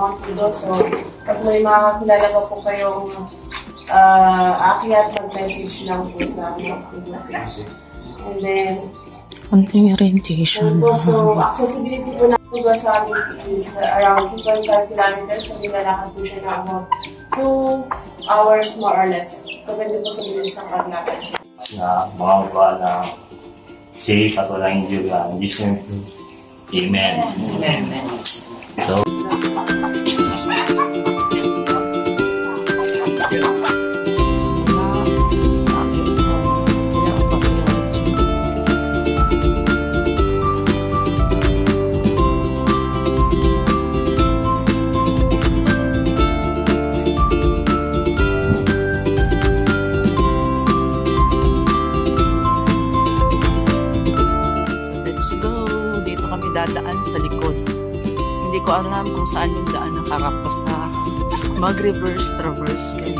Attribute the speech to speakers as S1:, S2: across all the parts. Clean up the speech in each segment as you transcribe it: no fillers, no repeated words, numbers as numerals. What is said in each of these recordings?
S1: mga kilo. So, pag may mga kilala pa po kayong aakyat, mag-message lang po sa page. And then,
S2: konting orientation.
S1: So, accessibility po na po sa amin is around 2.5 kilometers. So, nilalakad po siya na about 2 hours more or less. Depende po sa bilis ng paglakad.
S3: Na mga uwa na safe at walang injury. Listen to Amen. Amen. So,
S2: dadaan sa likod. Hindi ko alam kung saan yung daan ng harap, basta mag-reverse traverse kayo.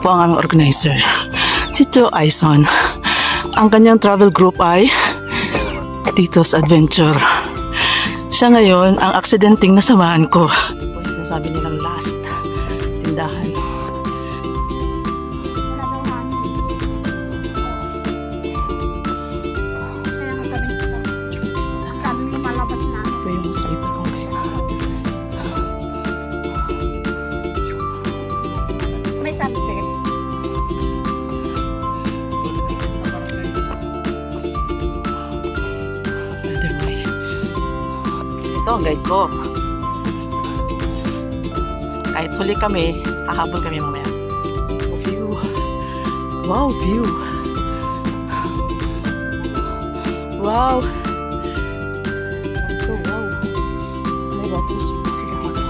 S2: Po ang aming organizer, si Joe Aison. Ang kanyang travel group ay Tito's Adventure. Siya ngayon ang aksidenteng nasamahan ko. Sabi nilang last tindahan. Ito yung sweeper ko kayo.
S4: May sunset.
S2: Ito ang guide ko. Kahit huli kami, hahabol kami mamaya. View. Wow, view. Wow. Ito, wow. May batong sila dito.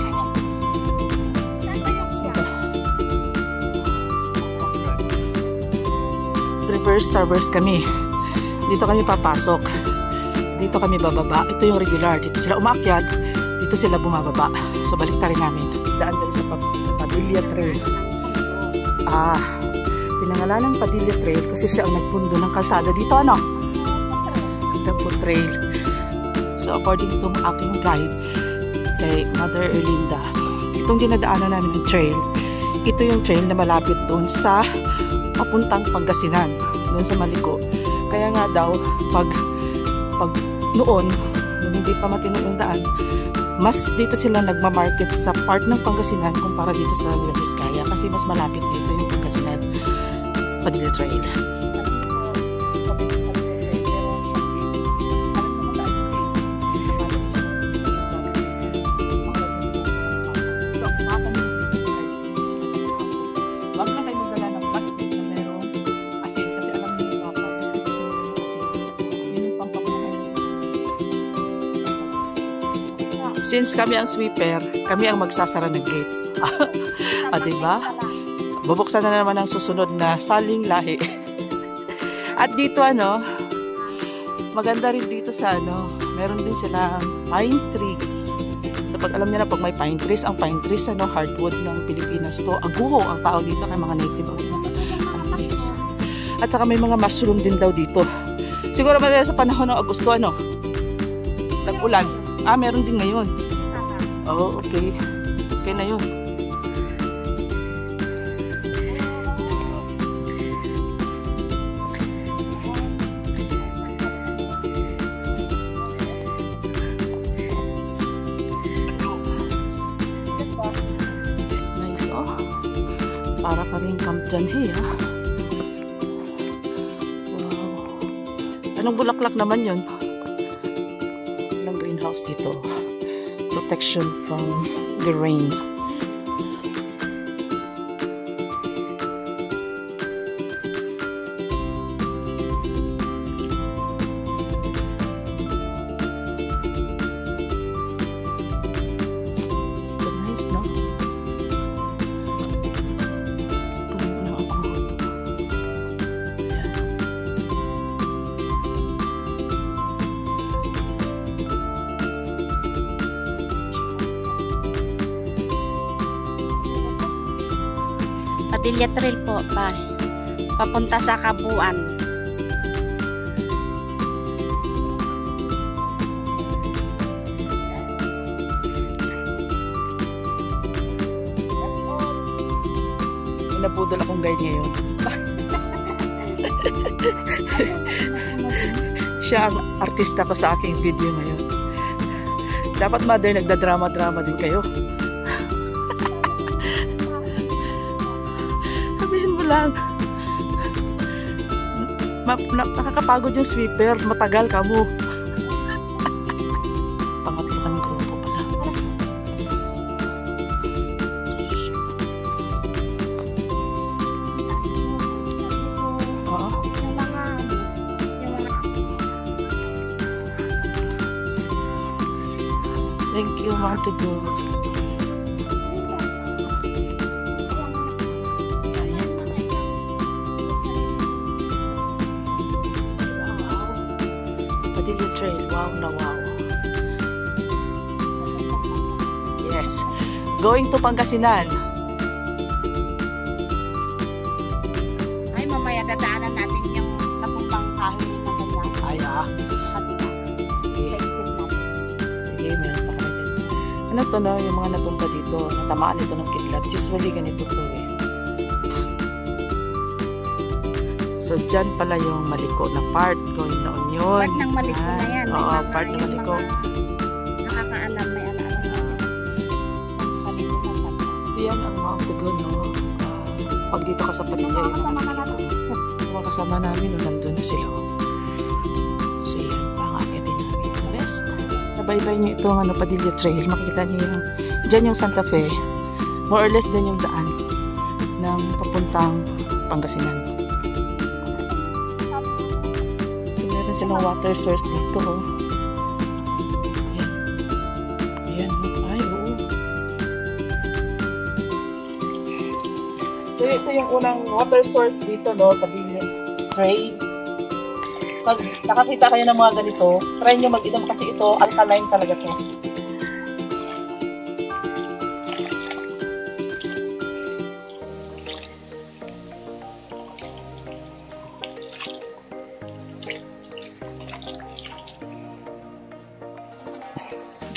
S2: Reverse traverse kami. Dito kami papasok. Dito kami bababa. Ito yung regular. Dito sila umakyat. Dito sila bumababa. So, balik na rin namin. Daan kami sa Padilla Trail. Pinangalanan Padilla Trail kasi siya ang nagpundo ng kalsada. Dito, ano? Ito Trail. So, according to aking guide, kay Mother Erlinda, itong dinadaanan namin ng trail, ito yung trail na malapit doon sa papuntang Pangasinan. Doon sa Maliko. Kaya nga daw, pag noon, nung hindi pa matino yung daan, mas dito sila nagmamarket sa part ng Pangasinan kumpara dito sa Nueva Vizcaya kasi mas malapit dito yung Pangasinan Padilla Trail. Wag na kayo magdala ng plastic na merong asin kasi alam niyo yung mapa, gusto ko sila yung asin. Yun yung pampakunahan. Since kami ang sweeper, kami ang magsasara ng gate. Diba? Bubuksan na naman ang susunod na saling lahi. At dito maganda rin dito sa meron din silang pine trees. So pag alam niyo na pag may pine trees, ang pine trees hardwood ng Pilipinas to. Aguho ang tao dito kay mga native pine trees. At saka may mga mushroom din daw dito. Siguro madala sa panahon ng Agosto nag-ulan. Meron din ngayon. Oh, okay. Okay na yun. Nice, oh. Para ka rin Camp Janhe, Wow. Anong bulaklak naman yun? Ng greenhouse dito. Protection from the rain. Nice, no?
S4: Padilla Trail po, pa. Papunta sa Kabuuan.
S2: Napudol akong guide ngayon. Siya ang artista ko sa aking video ngayon. Dapat mother, nagdadrama-drama din kayo. Sabihin mo lang. Nakakapagod yung sweeper. Matagal ka mo. Pangatlo kang grupo pala. Thank you, Mount Go. Wow. Padilla Trail. Wow na wow. Yes. Going to Pangasinan.
S4: Ay, mamaya dadaanan natin yung napumpang kahoy na ganyan.
S2: Ay, ah. Sige, meron pa kami dito. Ano to na, yung mga natumpa dito, natamaan ito ng kidlat. Usually, ganito to eh. So, dyan pala yung Maliko na part. Going noon yun.
S4: Part ng Maliko na yan. May
S2: Oo,
S4: mga-
S2: part ng
S4: yung
S2: Maliko.
S4: mga nakakaalam, may alaala na. Sabi ko na pati.
S2: Yan ang Mount Go, no? Pag dito ka sa Padilla, yun. Mga kasama namin, no, nandun na sila. So, yan, pangakatin namin. The best. Nabaybay nyo itong Padilla Trail. Makikita nyo yung, dyan yung Santa Fe. More or less dyan yung daan ng papuntang Pangasinan. So, meron silang water source dito. Oh. Ayan. Ayan. Ay, oo. So, ito yung unang water source dito, no? Padilla Trail. Pag nakakita kayo ng mga ganito, try nyo mag-inom kasi ito, alkaline talaga to.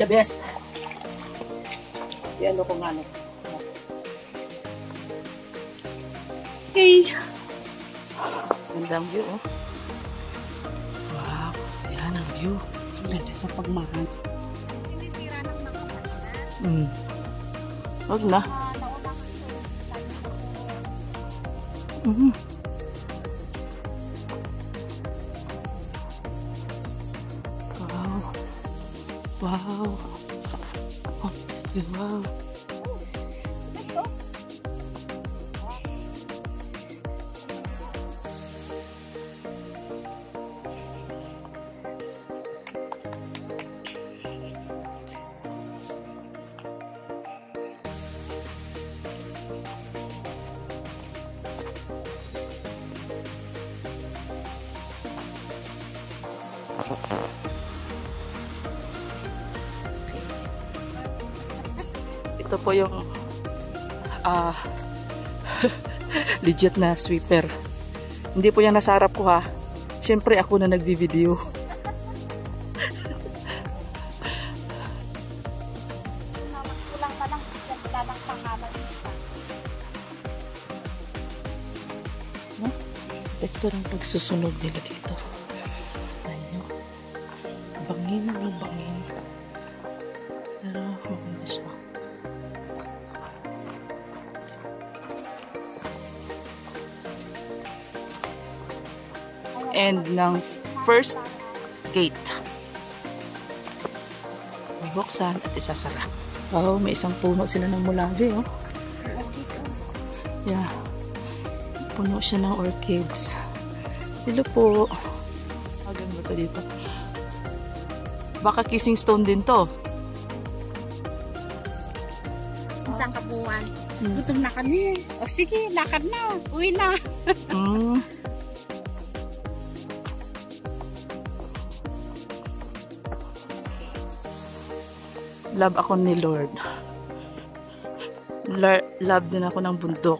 S2: The best. Yan ko nga, no? Okay. Gandang view, oh. Wow, yan ang view.
S4: Sulit sa pagmahal.
S2: Wag na. Wow. Wow. Wow. Ito po yung legit na sweeper. Hindi po yan nasa harap ko, ha. Siyempre ako na nagbi-video.
S4: Kulang pa lang, dalang pangalan.
S2: Ito ang pagsusunog nila dito. Ano? Bangin o bangin. Pero maganda siya. End ng first gate. Bubuksan at isasara. Oh, may isang puno sila ng mulabi, oh. Yeah. Puno siya ng orchids. Hello po. Agan ba ito dito? Baka kissing stone din to.
S4: Isang Kabuuan. Gutom na kami. O sige, lakad na. Uwi na.
S2: Love ako ni Lord. Love din ako ng bundok.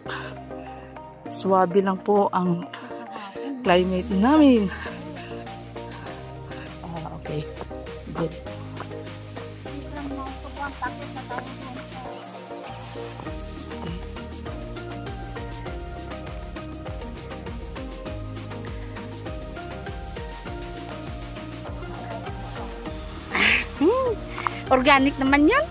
S2: Swabe lang po ang climate namin. Okay. Good.
S4: Organic naman yun.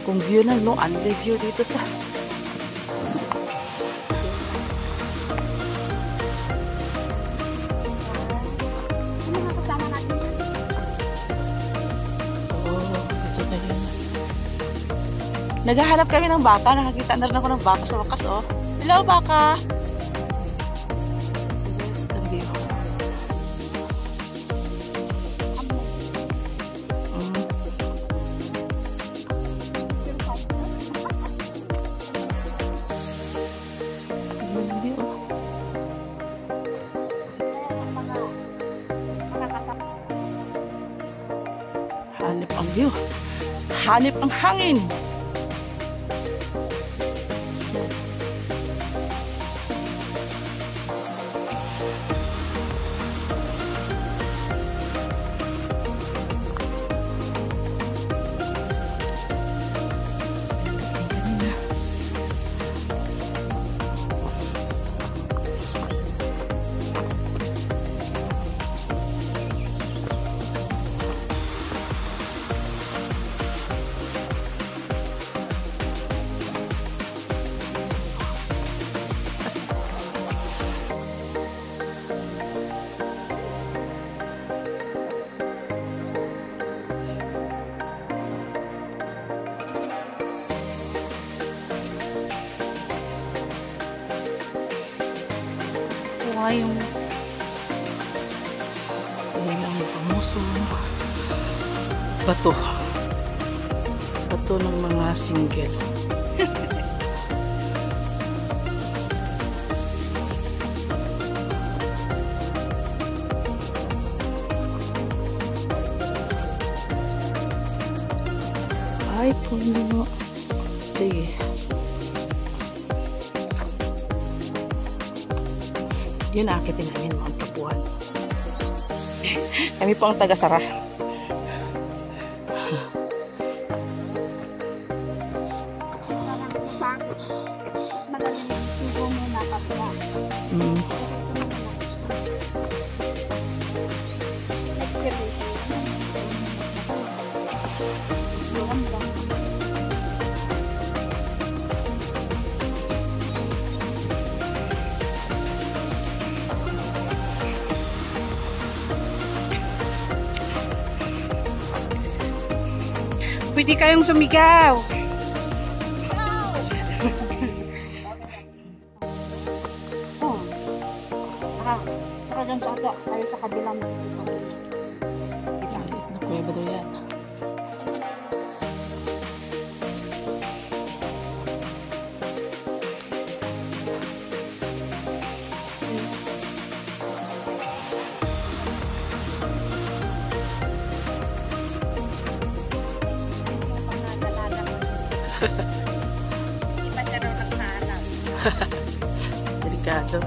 S2: Kung view lang, no, unli view dito sa naghahanap kami ng baka. Nakakita na rin ako ng baka sa wakas, oh. Hello, baka! Yes, the view. Hanip ang view. Hanip ang hangin. Yung pamuso bato ng mga single. Ay, puno. Sige. Yun akitin namin mga kapuhan. Kami po ang taga-sara.
S4: Pwede kayong sumigaw. Oh. Saka dyan sa ato. Tayo sa kabilang.
S2: Nakuya ba daw yan?
S4: Iba siya raw nagsahanap.
S2: Delikado.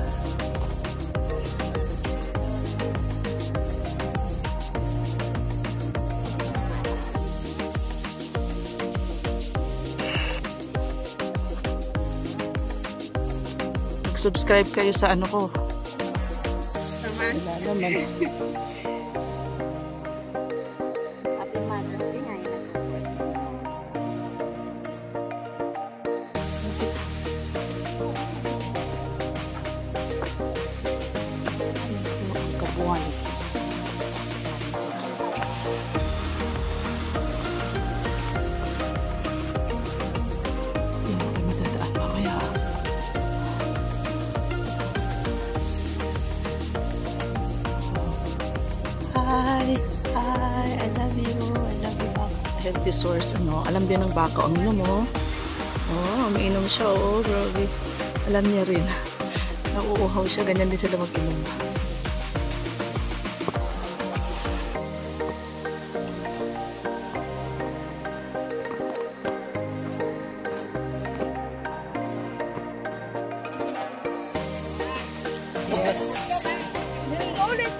S2: Mag-subscribe kayo sa ano ko.
S4: Naman.
S2: Wala naman.
S4: Happy Mother's Day ngayon.
S2: Kabuhan. Hindi kami dadaan mamaya. Hi, I love you, I love you. healthy source, ano. Alam din ng baka, uminom, oh. Oh, umiinom siya, oh. Grabe. Alam niya rin. Nauuhaw siya, ganyan din sila mag-inom. Yes.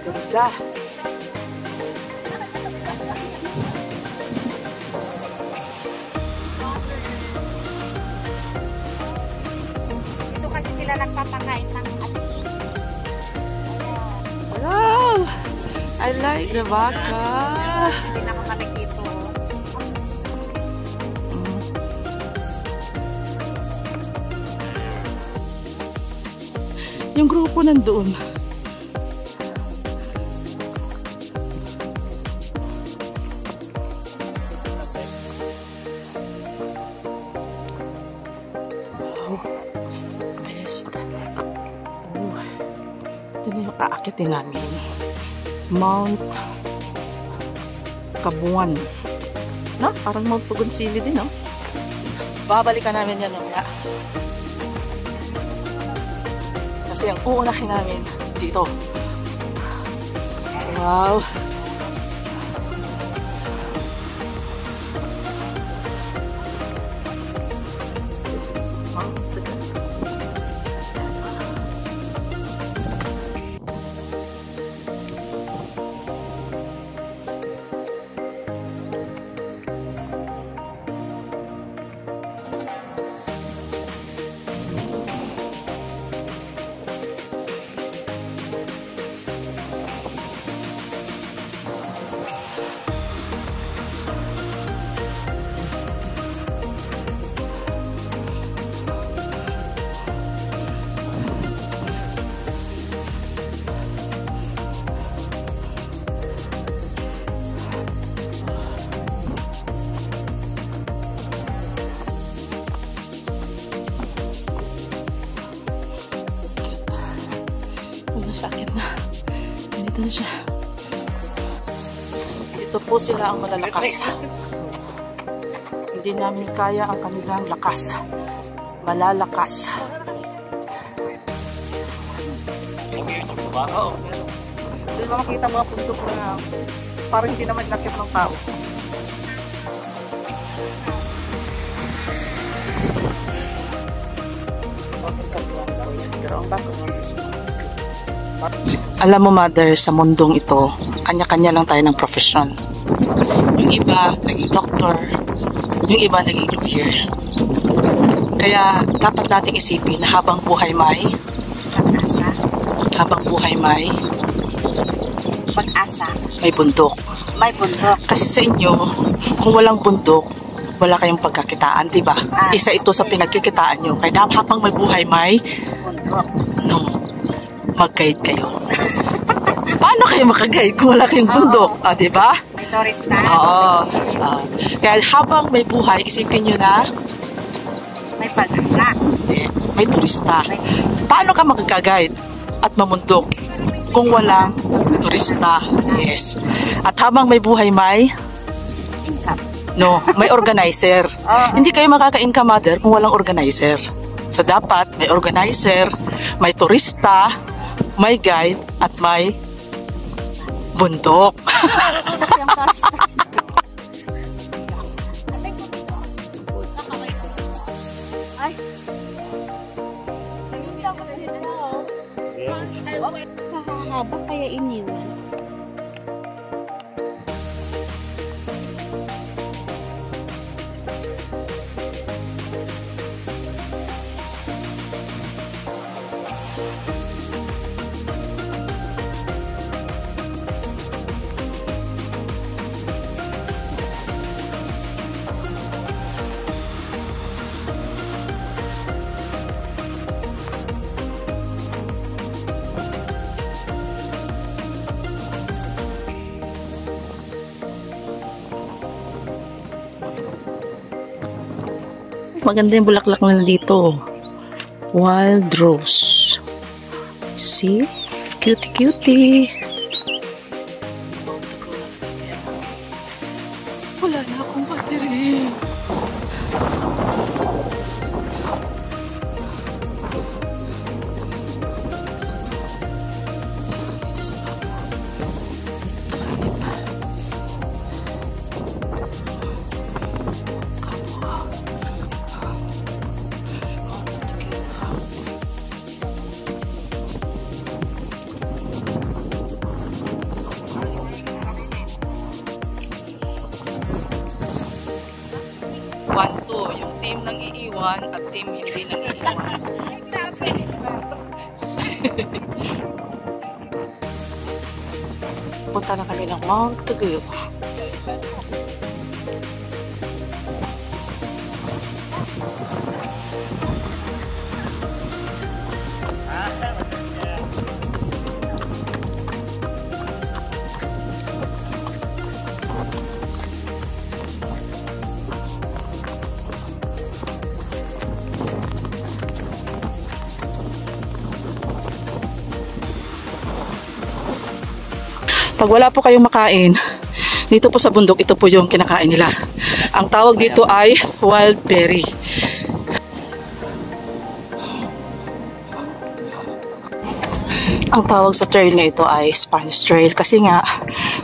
S2: Ganda.
S4: Dito kasi sila nagpapakain ng asin.
S2: Wow! I like the baka.
S4: Hindi nakabalik dito.
S2: Yung grupo nandoon. Wow. Best. Oh. Ito na yung aakitin namin. Mount Kabuan. No? Parang Mount Pugunsili din, no? Babalikan namin yan, no? Yeah. Kasi ang uunahin namin dito. Wow! Sakit na. Ganito na siya. Ito po sila ang malalakas. Hindi namin kaya ang kanilang lakas. Malalakas. Oo. Hindi ba makita mga puntok na parang hindi naman nakit ng tao. Pero ang bako alam mo, mother, sa mundong ito, kanya-kanya lang tayo ng profesyon. Yung iba, naging doktor. Yung iba, naging lawyer. Kaya, dapat nating isipin na habang buhay may
S4: Pag-asa.
S2: May bundok.
S4: May bundok.
S2: Kasi sa inyo, kung walang bundok, wala kayong pagkakitaan, diba? Isa ito sa pinagkikitaan nyo. Kaya habang may buhay may
S4: Bundok.
S2: no, mag-guide kayo. Paano kayo makaguide kung wala kayong bundok? Diba?
S4: May turista.
S2: Oo. Kaya habang may buhay, isipin nyo na
S4: May pag-asa.
S2: may turista.
S4: May turista.
S2: Paano ka makakaguide at mamundok kung walang turista? Yes. At habang may buhay, may may organizer. Hindi kayo makaka-income, mother, kung walang organizer. So, dapat may organizer, may turista, may guide, at may bundok.
S4: Ay. Sa haba kaya iniwan.
S2: Maganda yung bulaklak nila dito. Wild rose. See? Cutie cutie. Wala na akong battery. Yung team nang iiwan at team hindi nang iiwan. Punta na kami ng Mount Taguig. Pag wala po kayong makain, dito po sa bundok, ito po yung kinakain nila. Ang tawag dito ay wild berry. Ang tawag sa trail na ito ay Spanish Trail kasi nga,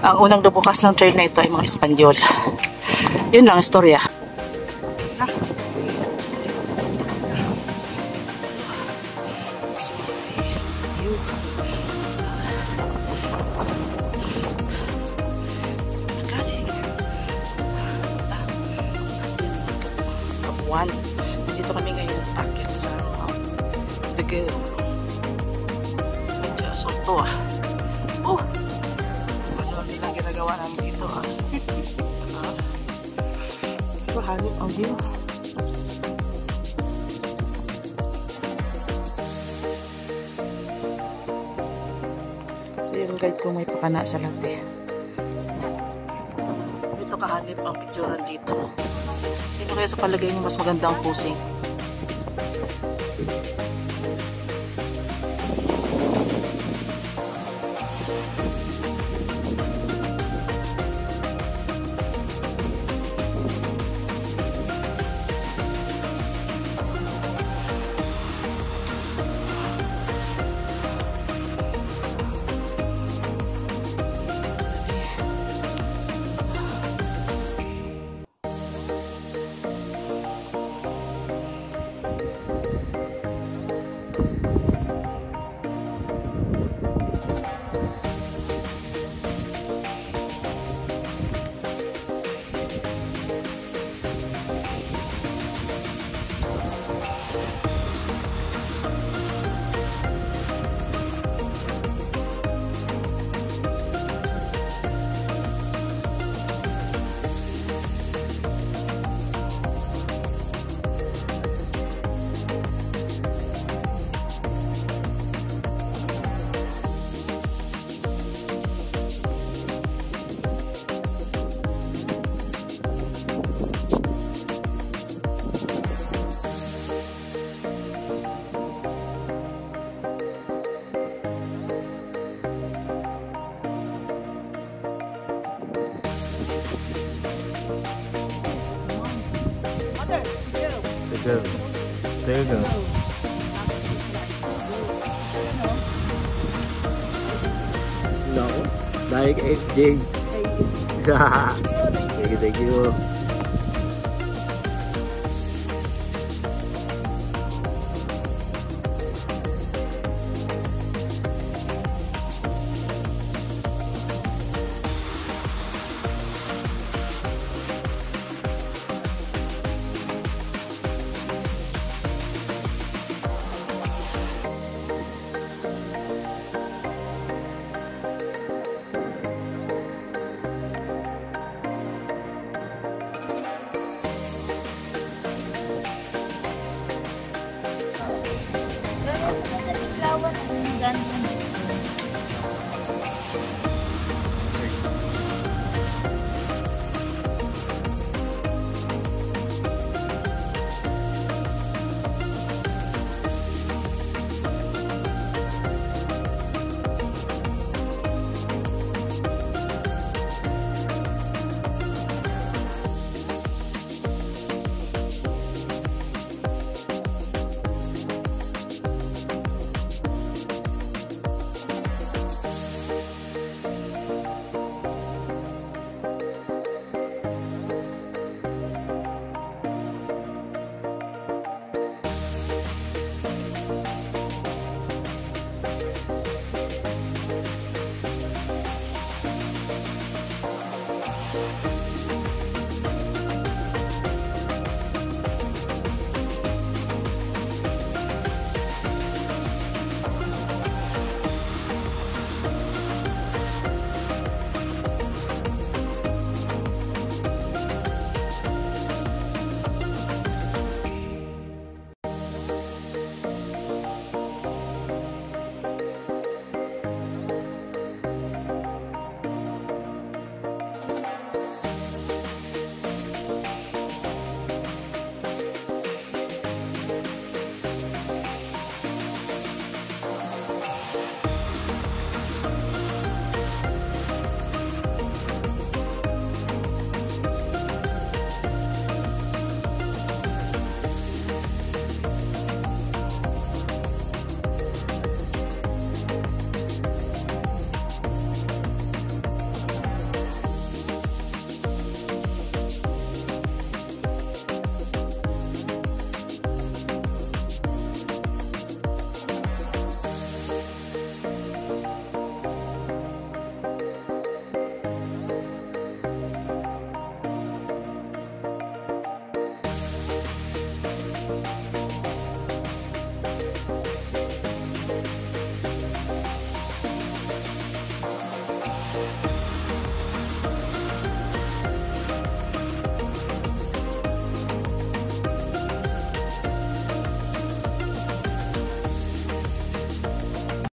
S2: ang unang nabukas ng trail na ito ay mga Espanyol. Yun lang ang istorya. Dito kami ngayon akit sa Taguig. Medyo asunto oh! Ano nilang ginagawa namin dito Ito halip ang view. Yung guide ko may pakana sa latte. Dito kahalip ang picturean dito. Sino kaya sa palagay niyo mas maganda ang posing?
S3: There you go. No, like 8 days. Thank you.